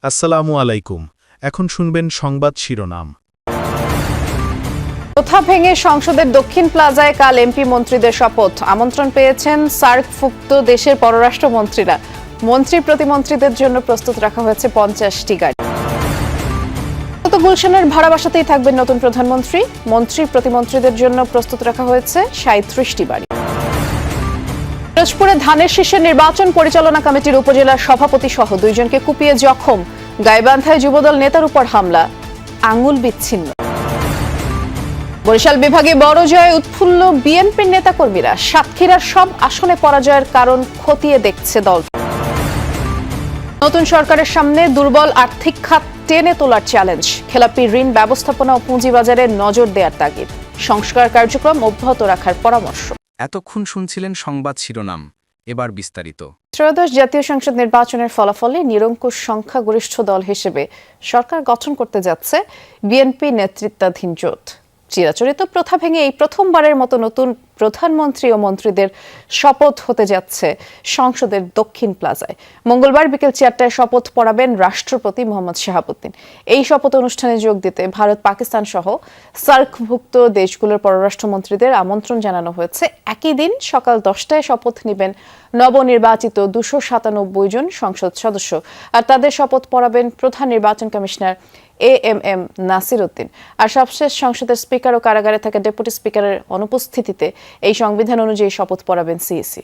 আসসালামু আলাইকুম। এখন শুনবেন সংবাদ শিরোনাম। প্রথা ভেঙে সংসদের দক্ষিণ প্লাজায় কাল এমপি মন্ত্রীদের শপথ। আমন্ত্রণ পেয়েছেন সার্কভুক্ত দেশের পররাষ্ট্রমন্ত্রীরা। মন্ত্রী প্রতিমন্ত্রীদের জন্য প্রস্তুত রাখা হয়েছে 50টি গাড়ি। গুলশানের ভাড়া বাসাতেই থাকবেন নতুন প্রধানমন্ত্রী। মন্ত্রী প্রতিমন্ত্রীদের জন্য প্রস্তুত রাখা হয়েছে 37টি বাড়ি। পিরোজপুরে ধানের শীষের নির্বাচন পরিচালনা কমিটির উপজেলা সভাপতি সহ 2 জনকে কুপিয়ে জখম। গাইবান্ধায় যুবদল নেতার উপর হামলা, আঙুল বিচ্ছিন্ন। বরিশাল বিভাগে বড় জয়ে উৎফুল্ল বিএনপির নেতাকর্মীরা। সাতক্ষীরার সব আসনে পরাজয়ের কারণ খতিয়ে দেখছে দল। নতুন সরকারের সামনে দুর্বল আর্থিক খাত টেনে তোলার চ্যালেঞ্জ। খেলাপি ঋণ ব্যবস্থাপনা ও পুঁজিবাজারে নজর দেওয়ার তাগিদ। সংস্কার কার্যক্রম অব্যাহত রাখার পরামর্শ। এতক্ষণ শুনছিলেন সংবাদ শিরোনাম, এবার বিস্তারিত। ত্রয়োদশ জাতীয় সংসদ নির্বাচনের ফলাফলে নিরঙ্কুশ সংখ্যাগরিষ্ঠ দল হিসেবে সরকার গঠন করতে যাচ্ছে বিএনপি নেতৃত্বাধীন জোট। চিরাচরিত প্রথা ভেঙে এই প্রথমবারের মতো নতুন প্রধানমন্ত্রী ও মন্ত্রীদের শপথ হতে যাচ্ছে সংসদের দক্ষিণ প্লাজায়। মঙ্গলবার বিকেল 4টায় শপথ পড়াবেন রাষ্ট্রপতি মোহাম্মদ শাহাবুদ্দিন। এই শপথ অনুষ্ঠানে যোগ দিতে ভারত, পাকিস্তান সহ সার্কভুক্ত দেশগুলোর পররাষ্ট্রমন্ত্রীদের আমন্ত্রণ জানানো হয়েছে। একই দিন সকাল 10টায় শপথ নেবেন নবনির্বাচিত 297 জন সংসদ সদস্য, আর তাদের শপথ পড়াবেন প্রধান নির্বাচন কমিশনার এএমএম নাসির উদ্দিন। আর সবশেষ সংসদের স্পিকার ও কারাগারে থাকা ডেপুটি স্পিকারের অনুপস্থিতিতে এই সংবিধান অনুযায়ী শপথ পড়াবেন সিইসি।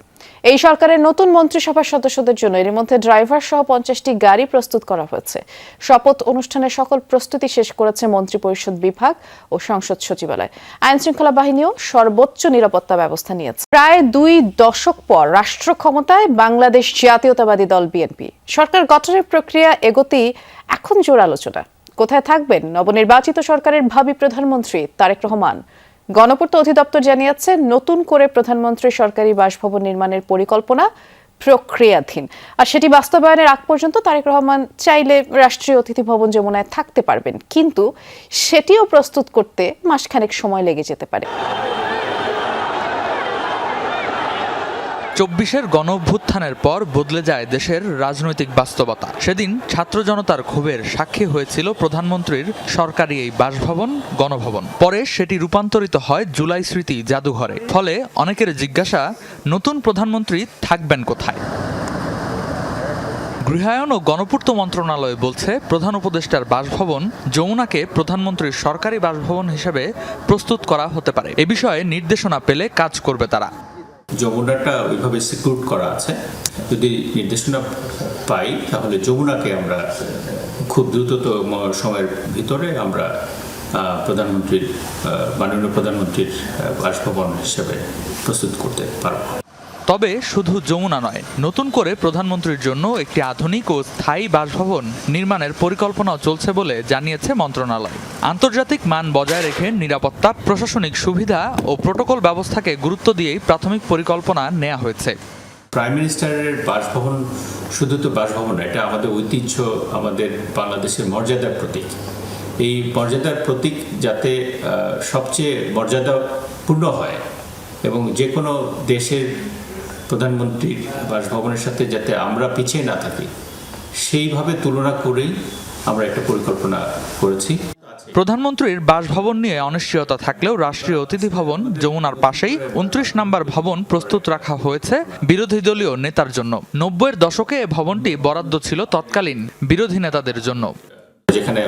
এই সরকারের নতুন মন্ত্রিসভার সদস্যদের জন্য এর মধ্যে ড্রাইভার সহ 50টি গাড়ি প্রস্তুত করা হয়েছে। শপথ অনুষ্ঠানের সকল প্রস্তুতি শেষ করেছে মন্ত্রিপরিষদ বিভাগ ও সংসদ সচিবালয়। আইন শৃঙ্খলা বাহিনীও সর্বোচ্চ নিরাপত্তা ব্যবস্থা নিয়েছে। প্রায় 2 দশক পর রাষ্ট্র ক্ষমতায় বাংলাদেশ জাতীয়তাবাদী দল বিএনপি। সরকার গঠনের প্রক্রিয়া এগোতেই এখন জোর আলোচনা। কোথায় থাকবেন নবনির্বাচিত সরকারের ভাবী প্রধানমন্ত্রী তারেক রহমান? গণপূর্ত অধিদপ্তর জানিয়েছে, নতুন করে প্রধানমন্ত্রীর সরকারি বাসভবন নির্মাণের পরিকল্পনা প্রক্রিয়াধীন। আর সেটি বাস্তবায়নের আগ পর্যন্ত তারেক রহমান চাইলে রাষ্ট্রীয় অতিথি ভবন যমুনায় থাকতে পারবেন, কিন্তু সেটিও প্রস্তুত করতে মাসখানেক সময় লেগে যেতে পারে। 24-এর গণঅভ্যুত্থানের পর বদলে যায় দেশের রাজনৈতিক বাস্তবতা। সেদিন ছাত্র জনতার ক্ষোভের সাক্ষী হয়েছিল প্রধানমন্ত্রীর সরকারি এই বাসভবন, গণভবন। পরে সেটি রূপান্তরিত হয় জুলাই স্মৃতি জাদুঘরে। ফলে অনেকের জিজ্ঞাসা, নতুন প্রধানমন্ত্রী থাকবেন কোথায়? গৃহায়ন ও গণপূর্ত মন্ত্রণালয় বলছে, প্রধান উপদেষ্টার বাসভবন যমুনাকে প্রধানমন্ত্রীর সরকারি বাসভবন হিসেবে প্রস্তুত করা হতে পারে। এ বিষয়ে নির্দেশনা পেলে কাজ করবে তারা। যমুনাটা ওইভাবে সিকিউর করা আছে, যদি নির্দেশনা পাই তাহলে যমুনাকে আমরা খুব দ্রুততম সময়ের ভিতরে আমরা মাননীয় প্রধানমন্ত্রীর বাসভবন হিসেবে প্রস্তুত করতে পারব। তবে শুধু যমুনা নয়, নতুন করে প্রধানমন্ত্রীর জন্য একটি আধুনিক ও স্থায়ী বাসভবন নির্মাণের পরিকল্পনাও চলছে বলে জানিয়েছে মন্ত্রণালয়। আন্তর্জাতিক মান বজায় রেখে নিরাপত্তা, প্রশাসনিক সুবিধা ও প্রোটোকল ব্যবস্থাকে গুরুত্ব দিয়েই প্রাথমিক পরিকল্পনা নেওয়া হয়েছে। প্রাইম মিনিস্টারের বাসভবন শুধু তো বাসভবন, এটা আমাদের ঐতিহ্য, আমাদের বাংলাদেশের মর্যাদার প্রতীক। এই মর্যাদার প্রতীক যাতে সবচেয়ে মর্যাদাপূর্ণ হয় এবং যে কোনো দেশের প্রধানমন্ত্রীর বাসভবনের সাথে যাতে আমরা পিছিয়ে না থাকি, সেইভাবে তুলনা করেই আমরা একটা পরিকল্পনা করেছি। প্রধানমন্ত্রীর বাসভবন নিয়ে অনিশ্চয়তা থাকলেও রাষ্ট্রীয় অতিথি ভবন যমুনার পাশেই 29 নম্বর ভবন প্রস্তুত রাখা হয়েছে বিরোধী দলীয় নেতার জন্য। 90-এর দশকে এ ভবনটি বরাদ্দ ছিল তৎকালীন বিরোধী নেতাদের জন্য। যেখানে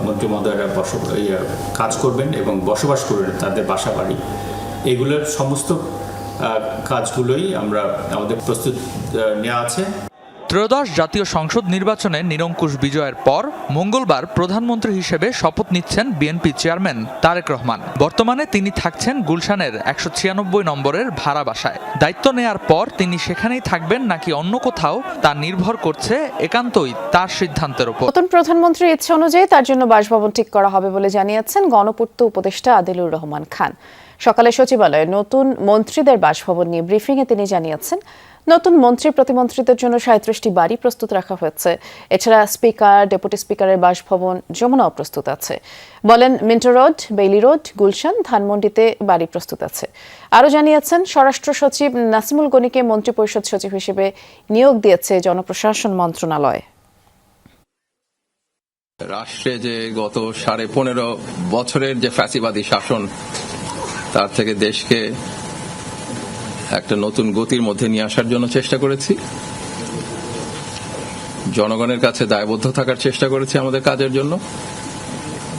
মন্ত্রী মহোদয়রা কাজ করবেন এবং বসবাস করবেন, তাদের বাসা বাড়ি, এগুলোর সমস্ত কাজগুলোই আমাদের প্রস্তুত নেওয়া আছে। ত্রয়োদশ জাতীয় সংসদ নির্বাচনে নিরঙ্কুশ বিজয়ের পর মঙ্গলবার প্রধানমন্ত্রী হিসেবে শপথ নিচ্ছেন বিএনপি চেয়ারম্যান তারেক রহমান। বর্তমানে তিনি থাকছেন গুলশানের 196 নম্বরের ভাড়া বাসায়। দায়িত্ব নেয়ার পর তিনি সেখানেই থাকবেন নাকি অন্য কোথাও, তা নির্ভর করছে একান্তই তার সিদ্ধান্তের উপর। নতুন প্রধানমন্ত্রীর ইচ্ছা অনুযায়ী তার জন্য বাসভবন ঠিক করা হবে বলে জানিয়েছেন গণপূর্ত উপদেষ্টা আদিলুর রহমান খান। সকালে সচিবালয়ে নতুন মন্ত্রীদের বাসভবন নিয়ে ব্রিফিংয়ে তিনি জানিয়েছেন, নতুন মন্ত্রী প্রতিমন্ত্রীদের জন্য 37টি বাড়ি প্রস্তুত রাখা হয়েছে। এছাড়া স্পিকার, ডেপুটি স্পিকারের বাসভবন যমুনাও প্রস্তুত আছে। বলেন, Minto road, Bailey road, Gulshan, ধানমন্ডিতে বাড়ি প্রস্তুত আছে। আরও জানিয়েছেন, স্বরাষ্ট্র সচিব নাসিমুল গনিকে মন্ত্রিপরিষদ সচিব হিসেবে নিয়োগ দিয়েছে জনপ্রশাসন মন্ত্রণালয়। রাষ্ট্রে যে গত 15.5 বছরের যে ফ্যাসিবাদী শাসন, তার থেকে দেশকে একটা নতুন গতির মধ্যে নিয়ে আসার জন্য চেষ্টা করেছি। জনগণের কাছে দায়বদ্ধ থাকার চেষ্টা করেছি আমাদের কাজের জন্য,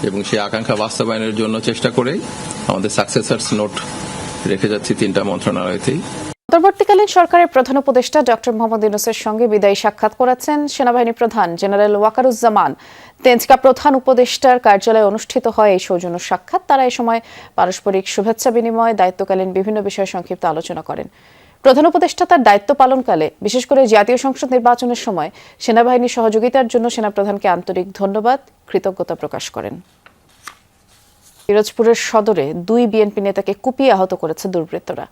এবং সেই আকাঙ্ক্ষা বাস্তবায়নের জন্য চেষ্টা করেই আমাদের সাকসেসার্স নোট রেখে যাচ্ছি 3টা মন্ত্রণালয়তেই। অন্তর্বর্তীকালীন সরকারের প্রধান উপদেষ্টা ডক্টর মোহাম্মদ ইউনূসের সঙ্গে বিদায়ী সাক্ষাৎ করেছেন সেনাবাহিনী প্রধান জেনারেল ওয়াকারুজ্জামান। তেনজিকা প্রধান উপদেষ্টার কার্যালয়ে অনুষ্ঠিত হয় এই সৌজন্য সাক্ষাৎ। তারা এই সময় পারস্পরিক শুভেচ্ছা বিনিময়, দায়িত্বকালীন বিভিন্ন বিষয়ে সংক্ষিপ্ত আলোচনা করেন। প্রধান উপদেষ্টা তার দায়িত্ব পালনকালে, বিশেষ করে জাতীয় সংসদ নির্বাচনের সময় সেনাবাহিনীর সহযোগিতার জন্য সেনাপ্রধানকে আন্তরিক ধন্যবাদ, কৃতজ্ঞতা প্রকাশ করেন। পিরোজপুরের সদরে 2 বিএনপি নেতাকে কুপিয়ে আহত করেছে দুর্বৃত্তরা।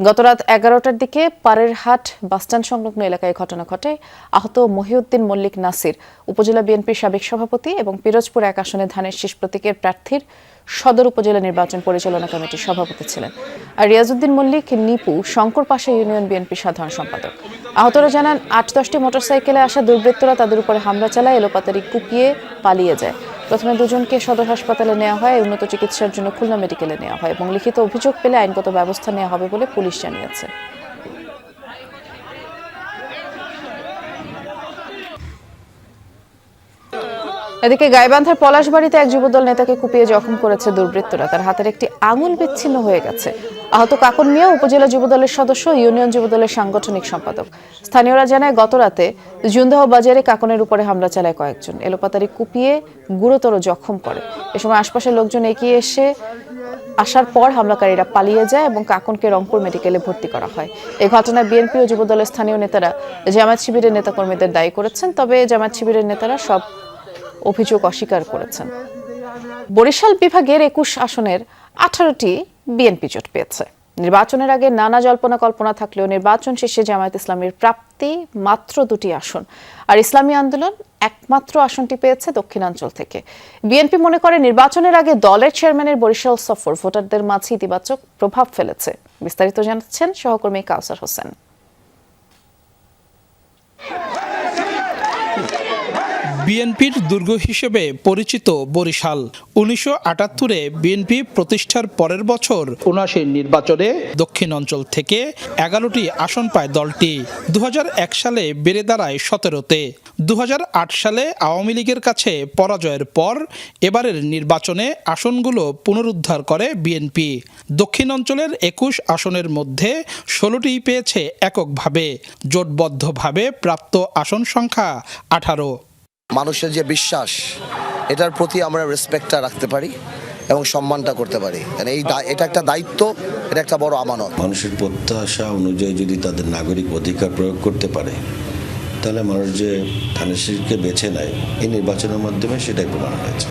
গতরাত 11টার দিকে পারেরহাট বাসস্ট্যান্ড সংলগ্ন এলাকায় ঘটনা ঘটে। আহত মহিউদ্দিন মল্লিক নাসির উপজেলা বিএনপির সাবেক সভাপতি এবং পিরোজপুর 1 আসনে ধানের শীষ প্রতীকের প্রার্থীর সদর উপজেলা নির্বাচন পরিচালনা কমিটির সভাপতি ছিলেন। আর রিয়াজউদ্দিন মল্লিক নিপু শঙ্করপাশা ইউনিয়ন বিএনপির সাধারণ সম্পাদক। আহতরা জানান 8-10টি মোটরসাইকেলে আসা দুর্বৃত্তরা তাদের উপরে হামলা চালায়, এলোপাতাড়ি কুপিয়ে পালিয়ে যায়। প্রথমে 2জনকে সদর হাসপাতালে নেওয়া হয়, উন্নত চিকিৎসার জন্য খুলনা মেডিকেলে নেওয়া হয় এবং লিখিত অভিযোগ পেলে আইনগত ব্যবস্থা নেওয়া হবে বলে পুলিশ জানিয়েছে। এদিকে গাইবান্ধার পলাশবাড়িতে এক যুবদল নেতাকে কুপিয়ে জখম করেছে দুর্বৃত্তরা। তার হাতের একটি আঙুল বিচ্ছিন্ন হয়ে গেছে। আহত কাকন মিয়া উপজেলা যুবদলের সদস্য, ইউনিয়ন যুবদলের সাংগঠনিক সম্পাদক। স্থানীয়রা জানায় গতরাতে জুন্দাহ বাজারে কাকনের উপরে হামলা চালায় কয়েকজন, এলোপাতাড়ি কুপিয়ে গুরুতর জখম করে। এ সময় আশপাশের লোকজন এগিয়ে আসার পর হামলাকারীরা পালিয়ে যায় এবং কাকনকে রংপুর মেডিকেলে ভর্তি করা হয়। এই ঘটনায় বিএনপি ও যুবদলের স্থানীয় নেতারা জামায়াত শিবিরের নেতাকর্মীদের দায়ী করেছেন, তবে জামায়াত শিবিরের নেতারা সব অভিযোগ অস্বীকার করেছেন। বরিশাল বিভাগের 21 আসনের 18টি বিএনপি জোট পেয়েছে। নির্বাচনের আগে নানা জল্পনা কল্পনা থাকলেও নির্বাচন শেষে জামায়াত ইসলামীর প্রাপ্তি মাত্র 2টি আসন, আর ইসলামী আন্দোলন একমাত্র আসনটি পেয়েছে দক্ষিণাঞ্চল থেকে। বিএনপি মনে করে নির্বাচনের আগে দলের চেয়ারম্যানের বরিশাল সফর ভোটারদের মাঝে ইতিবাচক প্রভাব ফেলেছে। বিস্তারিত জানাচ্ছেন সহকর্মী কাউসার হোসেন। বিএনপির দুর্গ হিসেবে পরিচিত বরিশাল 1978-এ বিএনপি প্রতিষ্ঠার পরের বছর 79 নির্বাচনে দক্ষিণ অঞ্চল থেকে 11টি আসন পায় দলটি। 2001 সালে বেড়ে দাঁড়ায় 17তে। 2008 সালে আওয়ামী লীগের কাছে পরাজয়ের পর এবারের নির্বাচনে আসনগুলো পুনরুদ্ধার করে বিএনপি। দক্ষিণ অঞ্চলের 21 আসনের মধ্যে 16টি পেয়েছে এককভাবে। জোটবদ্ধভাবে প্রাপ্ত আসন সংখ্যা 18। মানুষের যে বিশ্বাস, এটার প্রতি আমরা রেসপেক্টটা রাখতে পারি এবং সম্মানটা করতে পারি। এটা একটা দায়িত্ব, এটা একটা বড় আমানত। মানুষের প্রত্যাশা অনুযায়ী যদি তাদের নাগরিক অধিকার প্রয়োগ করতে পারে, তাহলে মানুষ যে ধানের শীষকে বেছে নেয় এই নির্বাচনের মাধ্যমে সেটাই প্রমাণ হয়েছে।